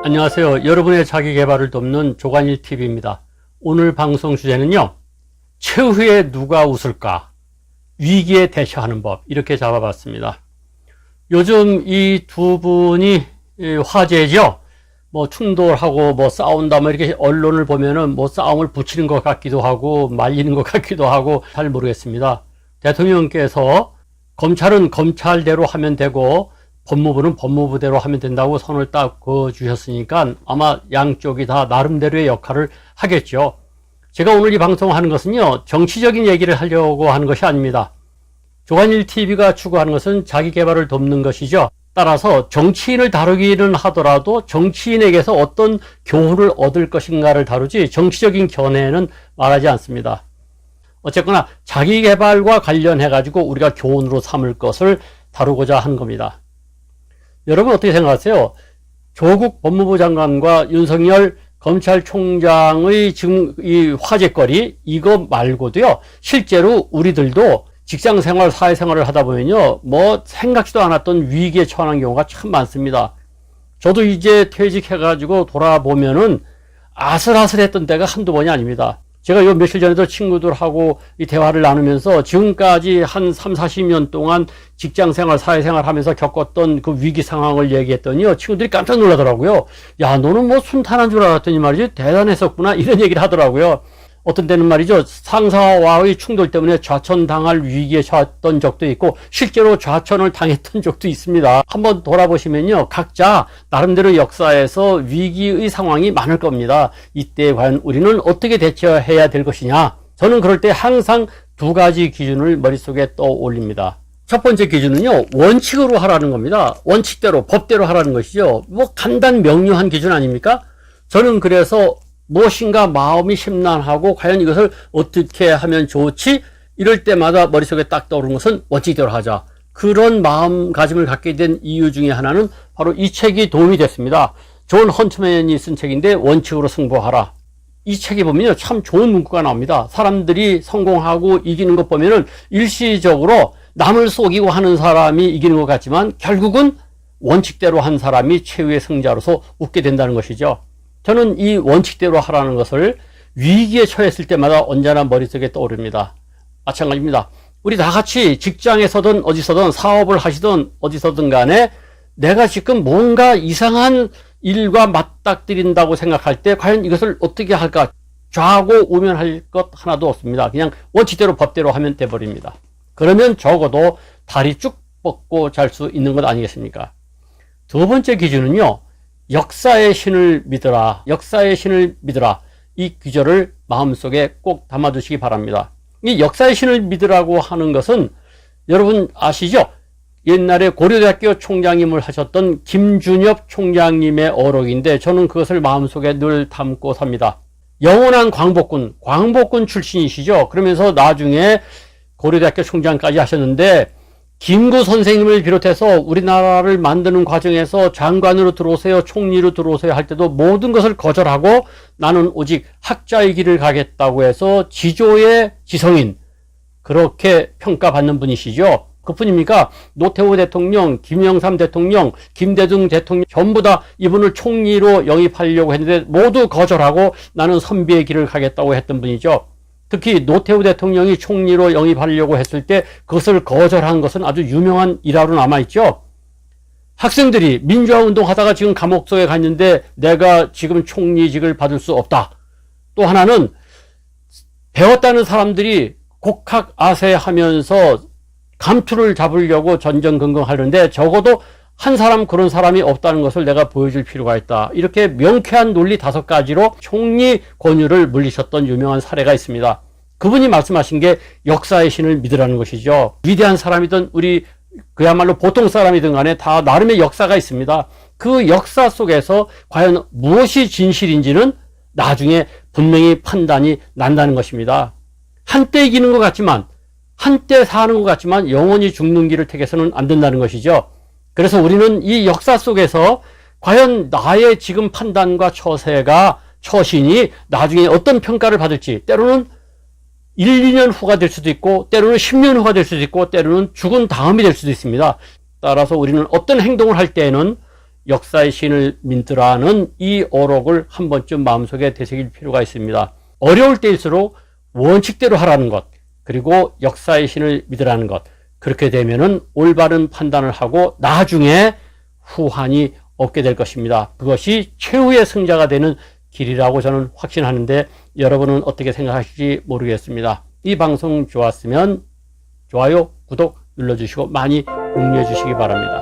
안녕하세요. 여러분의 자기계발을 돕는 조관일TV입니다. 오늘 방송 주제는요, 최후에 누가 웃을까? 위기에 대처하는 법, 이렇게 잡아봤습니다. 요즘 이 두 분이 화제죠. 충돌하고 싸운다 이렇게 언론을 보면은 싸움을 붙이는 것 같기도 하고 말리는 것 같기도 하고 잘 모르겠습니다. 대통령께서 검찰은 검찰대로 하면 되고 법무부는 법무부대로 하면 된다고 선을 딱 그어주셨으니까 아마 양쪽이 다 나름대로의 역할을 하겠죠. 제가 오늘 이 방송하는 것은요, 정치적인 얘기를 하려고 하는 것이 아닙니다. 조관일TV가 추구하는 것은 자기계발을 돕는 것이죠. 따라서 정치인을 다루기는 하더라도 정치인에게서 어떤 교훈을 얻을 것인가를 다루지 정치적인 견해는 말하지 않습니다. 어쨌거나 자기계발과 관련해 가지고 우리가 교훈으로 삼을 것을 다루고자 한 겁니다. 여러분 어떻게 생각하세요? 조국 법무부 장관과 윤석열 검찰총장의 지금 이 화제거리, 이거 말고도요, 실제로 우리들도 직장생활, 사회생활을 하다 보면요, 생각지도 않았던 위기에 처한 경우가 참 많습니다. 저도 이제 퇴직해가지고 돌아보면은 아슬아슬했던 때가 한두 번이 아닙니다. 제가 요 며칠 전에도 친구들하고 이 대화를 나누면서 지금까지 한 3, 40년 동안 직장생활, 사회생활 하면서 겪었던 그 위기 상황을 얘기했더니요, 친구들이 깜짝 놀라더라고요. 야, 너는 순탄한 줄 알았더니 말이지 대단했었구나, 이런 얘기를 하더라고요. 어떤 때는 말이죠, 상사와의 충돌 때문에 좌천당할 위기에 처했던 적도 있고 실제로 좌천을 당했던 적도 있습니다. 한번 돌아보시면요, 각자 나름대로 역사에서 위기의 상황이 많을 겁니다. 이때 과연 우리는 어떻게 대처해야 될 것이냐, 저는 그럴 때 항상 두 가지 기준을 머릿속에 떠올립니다. 첫 번째 기준은요, 원칙으로 하라는 겁니다. 원칙대로, 법대로 하라는 것이죠. 간단 명료한 기준 아닙니까? 저는 그래서 무엇인가 마음이 심란하고 과연 이것을 어떻게 하면 좋지? 이럴 때마다 머릿속에 딱 떠오르는 것은 원칙대로 하자. 그런 마음가짐을 갖게 된 이유 중에 하나는 바로 이 책이 도움이 됐습니다. 존 헌트맨이 쓴 책인데, 원칙으로 승부하라. 이 책에 보면요, 참 좋은 문구가 나옵니다. 사람들이 성공하고 이기는 것 보면은 일시적으로 남을 속이고 하는 사람이 이기는 것 같지만 결국은 원칙대로 한 사람이 최후의 승자로서 웃게 된다는 것이죠. 저는 이 원칙대로 하라는 것을 위기에 처했을 때마다 언제나 머릿속에 떠오릅니다. 마찬가지입니다. 우리 다 같이 직장에서든 어디서든 사업을 하시든 어디서든 간에 내가 지금 뭔가 이상한 일과 맞닥뜨린다고 생각할 때 과연 이것을 어떻게 할까? 좌고 우면할 것 하나도 없습니다. 그냥 원칙대로 법대로 하면 돼버립니다. 그러면 적어도 다리 쭉 뻗고 잘 수 있는 것 아니겠습니까? 두 번째 기준은요, 역사의 신을 믿어라. 역사의 신을 믿어라. 이 귀절을 마음속에 꼭 담아두시기 바랍니다. 이 역사의 신을 믿으라고 하는 것은 여러분 아시죠? 옛날에 고려대학교 총장님을 하셨던 김준엽 총장님의 어록인데 저는 그것을 마음속에 늘 담고 삽니다. 영원한 광복군 출신이시죠. 그러면서 나중에 고려대학교 총장까지 하셨는데, 김구 선생님을 비롯해서 우리나라를 만드는 과정에서 장관으로 들어오세요, 총리로 들어오세요 할 때도 모든 것을 거절하고 나는 오직 학자의 길을 가겠다고 해서 지조의 지성인, 그렇게 평가받는 분이시죠. 그뿐입니까? 노태우 대통령, 김영삼 대통령, 김대중 대통령 전부 다 이분을 총리로 영입하려고 했는데 모두 거절하고 나는 선비의 길을 가겠다고 했던 분이죠. 특히 노태우 대통령이 총리로 영입하려고 했을 때 그것을 거절한 것은 아주 유명한 일화로 남아있죠. 학생들이 민주화 운동하다가 지금 감옥 속에 갔는데 내가 지금 총리직을 받을 수 없다. 또 하나는 배웠다는 사람들이 곡학아세하면서 감투를 잡으려고 전전긍긍하는데 적어도 한 사람 그런 사람이 없다는 것을 내가 보여줄 필요가 있다. 이렇게 명쾌한 논리 5가지로 총리 권유를 물리셨던 유명한 사례가 있습니다. 그분이 말씀하신 게 역사의 신을 믿으라는 것이죠. 위대한 사람이든 우리 그야말로 보통 사람이든 간에 다 나름의 역사가 있습니다. 그 역사 속에서 과연 무엇이 진실인지는 나중에 분명히 판단이 난다는 것입니다. 한때 이기는 것 같지만, 한때 사는 것 같지만 영원히 죽는 길을 택해서는 안 된다는 것이죠. 그래서 우리는 이 역사 속에서 과연 나의 지금 판단과 처신이 나중에 어떤 평가를 받을지, 때로는 1, 2년 후가 될 수도 있고 때로는 10년 후가 될 수도 있고 때로는 죽은 다음이 될 수도 있습니다. 따라서 우리는 어떤 행동을 할 때에는 역사의 신을 믿으라는 이 어록을 한 번쯤 마음속에 되새길 필요가 있습니다. 어려울 때일수록 원칙대로 하라는 것, 그리고 역사의 신을 믿으라는 것, 그렇게 되면은 올바른 판단을 하고 나중에 후환이 없게 될 것입니다. 그것이 최후의 승자가 되는 길이라고 저는 확신하는데 여러분은 어떻게 생각하실지 모르겠습니다. 이 방송 좋았으면 좋아요, 구독 눌러주시고 많이 공유해 주시기 바랍니다.